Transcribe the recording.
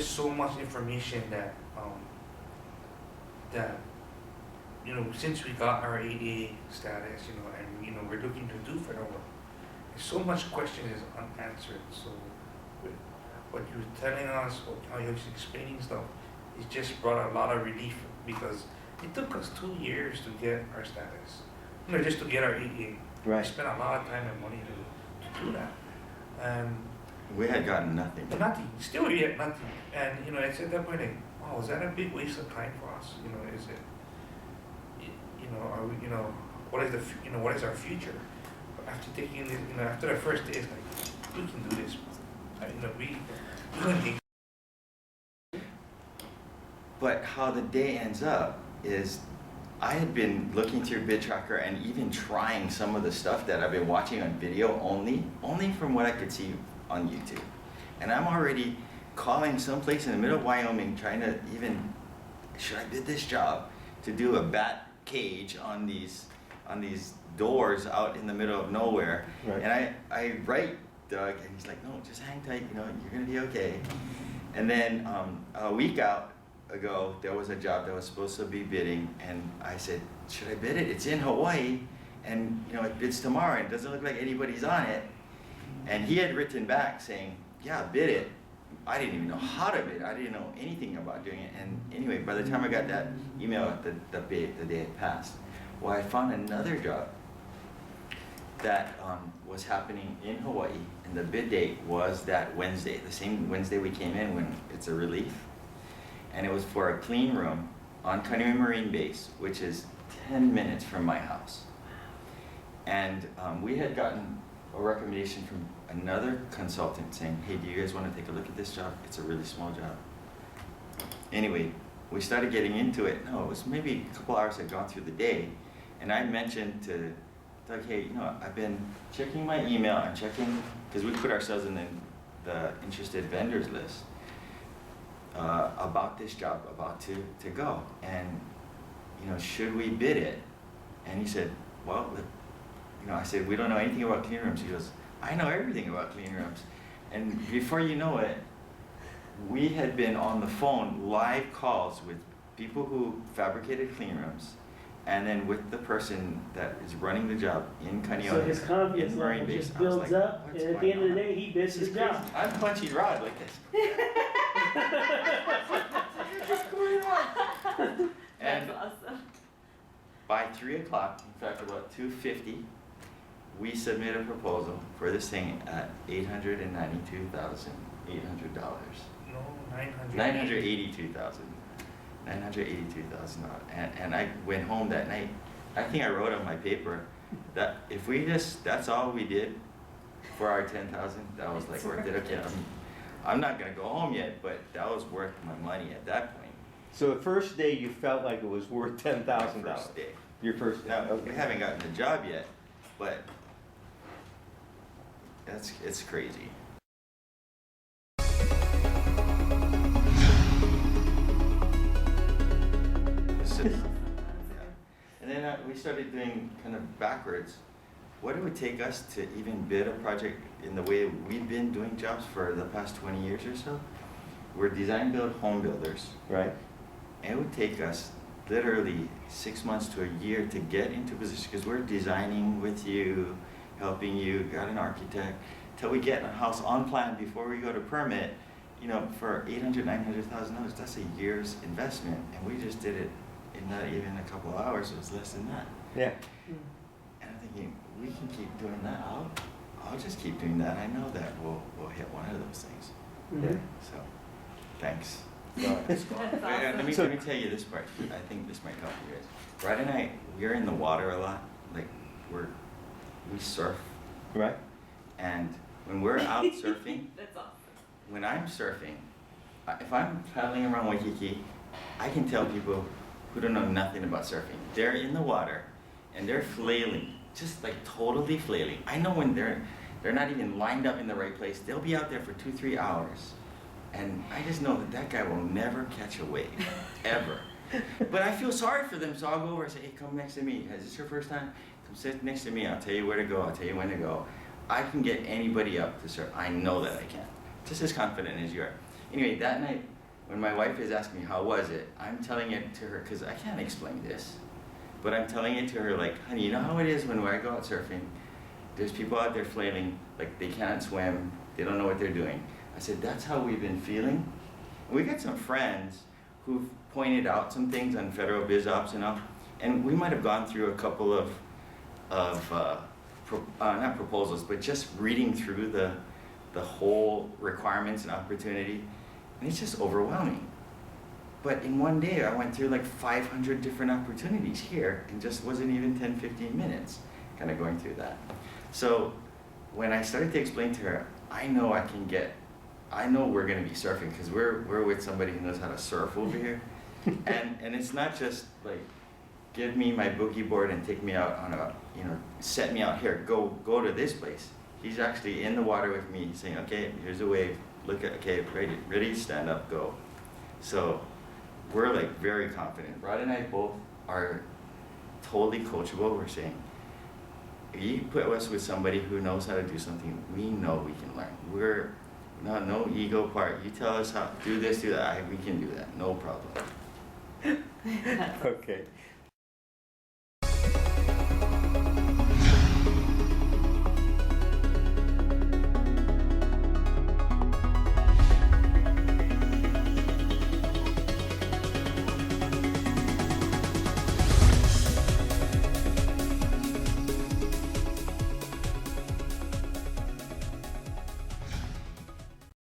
just so much information that that since we got our ADA status, and we're looking to do federal work, so much question is unanswered. So with what you're telling us, how you're explaining stuff, it just brought a lot of relief because it took us 2 years to get our status. Just to get our ADA. Right. We spent a lot of time and money to do that. And we had gotten nothing. nothing. Still we had nothing. And it's at that point like, wow, is that a big waste of time for us? Is it are we what is our future? After taking this, after the first day, it's like, we can do this. We couldn't. But how the day ends up is I had been looking through Bid Tracker and even trying some of the stuff that I've been watching on video only from what I could see on YouTube. And I'm already calling someplace in the middle of Wyoming trying to even, should I bid this job to do a bat cage on these doors out in the middle of nowhere. Right. And I write Doug and he's like, no, just hang tight, you're gonna be okay. And then a week ago, there was a job that was supposed to be bidding, and I said, should I bid it? It's in Hawaii, and it bids tomorrow, and it doesn't look like anybody's on it. And he had written back saying, yeah, bid it. I didn't even know how to bid. I didn't know anything about doing it. And anyway, by the time I got that email, the day had passed. Well, I found another job that was happening in Hawaii, and the bid date was that Wednesday, the same Wednesday we came in when it's a relief. And it was for a clean room on Kaneohe Marine Base, which is 10 minutes from my house. And we had gotten a recommendation from another consultant saying, hey, do you guys want to take a look at this job? It's a really small job. Anyway, we started getting into it. No, it was maybe a couple hours had gone through the day, and I mentioned to Doug, hey, I've been checking my email and checking, because we put ourselves in the interested vendors list, about this job about to go, and should we bid it? And he said, well, I said, we don't know anything about clean rooms. He goes, I know everything about clean rooms. And before you know it, we had been on the phone, live calls with people who fabricated clean rooms, and then with the person that is running the job in Kaneohe. So his confidence level just builds up, and at the end of the day, he bids his job. I'm punchy rod like this. And That's awesome. by 3 o'clock, in fact about 2:50, we submit a proposal for this thing at $892,800. No, 900. $982,000. And I went home that night. I think I wrote on my paper that if that's all we did for our 10,000, that was like worth it. Okay, I'm not gonna go home yet, but that was worth my money at that point. So the first day you felt like it was worth $10,000. My first day. Your first day. Now, Okay. we haven't gotten the job yet, but it's crazy. And then we started doing kind of backwards. What it would take us to even bid a project in the way we've been doing jobs for the past 20 years or so? We're design build home builders. Right. And it would take us literally 6 months to a year to get into position, because we're designing with you, helping you, got an architect, till we get a house on plan before we go to permit, for $800,000, $900,000, that's a year's investment, and we just did it in not even a couple of hours. It was less than that. Yeah. And I'm thinking, we can keep doing that. I'll just keep doing that. I know that we'll hit one of those things. Yeah. So, thanks. That's Let awesome. me tell you this part. I think this might help you guys. Brad and I, we're in the water a lot. Like we surf, Right. and when we're out surfing, That's awesome. when I'm surfing, if I'm paddling around Waikiki, I can tell people who don't know nothing about surfing. They're in the water and they're flailing, just like totally flailing. I know when they're not even lined up in the right place. They'll be out there for 2-3 hours. And I just know that guy will never catch a wave, ever. But I feel sorry for them, so I'll go over and say, hey, come next to me. Is this your first time? Come sit next to me. I'll tell you where to go. I'll tell you when to go. I can get anybody up to surf. I know that I can. Just as confident as you are. Anyway, that night, when my wife is asking me how was it, I'm telling it to her, because I can't explain this, but I'm telling it to her like, honey, you know how it is when I go out surfing, there's people out there flailing, like they cannot swim, they don't know what they're doing. I said, that's how we've been feeling. And we got some friends who've pointed out some things on federal biz ops and all, and we might have gone through a couple of not proposals, but just reading through the whole requirements and opportunity, and it's just overwhelming. But in one day, I went through like 500 different opportunities here, and just wasn't even 10, 15 minutes kind of going through that. So when I started to explain to her, I know we're gonna be surfing, because we're with somebody who knows how to surf over here. and it's not just like, give me my boogie board and take me out on a, set me out here, go to this place. He's actually in the water with me saying, okay, here's a wave, look at, okay, ready, stand up, go. So we're like very confident. Rod and I both are totally coachable. We're saying, you put us with somebody who knows how to do something, we know we can learn. We're no ego part. You tell us how, do this, do that, we can do that, no problem. Okay,